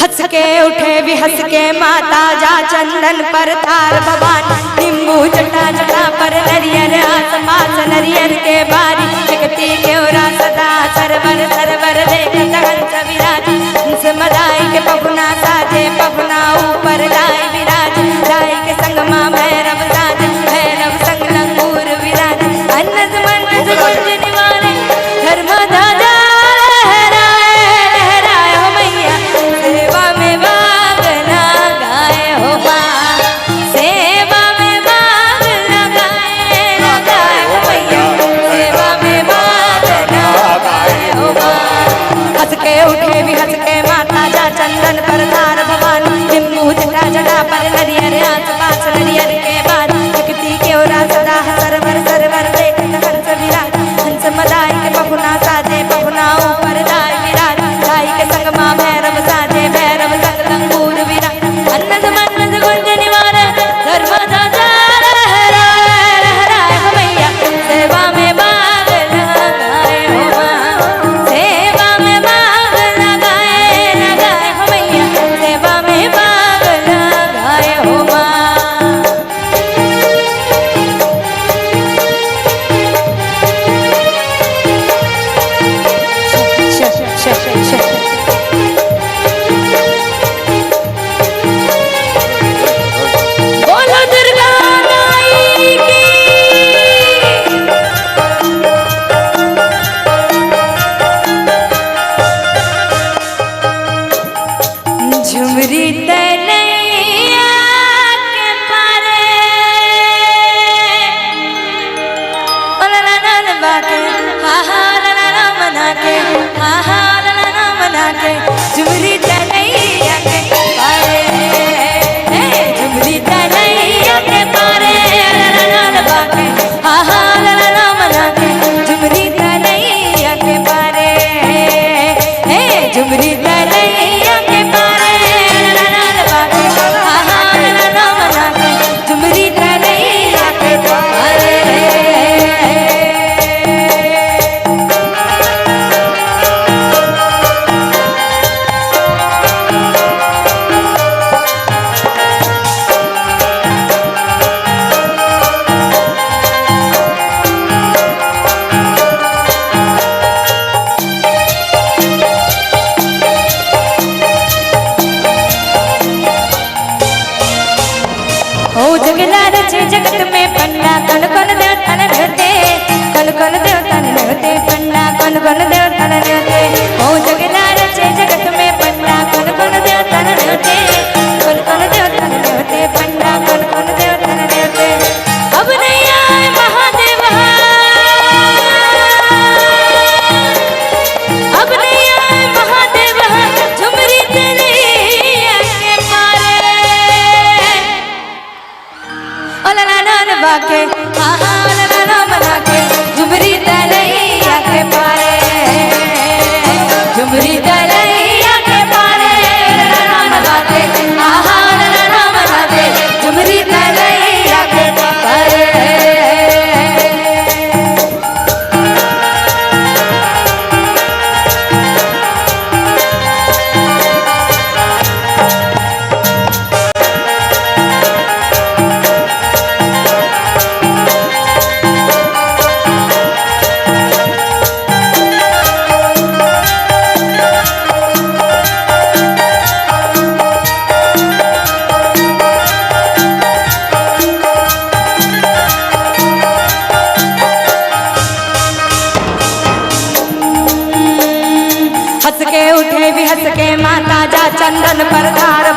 हंस के उठे भी हंस के माता जा चंदन पर थार भवान नींबू जटा जटा पर नरियर आस पास नरियर के बारी जगती क्योरा सदा सरवर सरवर देखत हंस विराज हंस मदाई के पहुना साजे पहुना ऊपर लाई विराज लाई के संग माँ भैरव साज भैरव संग लंगूर विराज अन्नज मनज गुंज निवारे धर्म ध्वजा उठे भी हंस के माता जा चंदन पर तार भवान नींबू जटा जटा पर नरियर आस पास नरियर के बाद जगती क्योरा सदा सरवर सरवर देखत हंस विराज हंस मदाई के पहुना साजे पहुना ऊपर लाई विराज लाई के संग माँ भैरव साजे भैरव संग लंगूर विराज अन्नद मनज गुंज निवार धर्म ध्वजा लहराए लहराए हो मैया सेवा में बाग लगाए हो माँ सेवा में झुमरी तनैया के पारे झुमरी तनैया के पारे लाल बाके हा हा ला मना के झुमरी तनैया के पारे झुमरी तनैया के पारे लाल बाके हा हा ला मना के झुमरी तनैया के पारे जगत में पंडा कन कन देव तन रहते कन कन देव तन रहते पंडा कन कन देव तन रहते ओ जगला रचे जगत में पंडा कन कन देव तन रहते कन कन देव तन रहते पंडा कन कन देव तन रहते अब नहीं आए महादेव अब नहीं आए महादेव झुमरी तनैया के पारे बाके हा हा ला मना के झुमरी तनैया के पारे झुमरी तनैया के पारे मना के हा हा ला मना के झुमरी तनैया के पारे हंस के उठे भी हंस के माता जा चंदन पर धार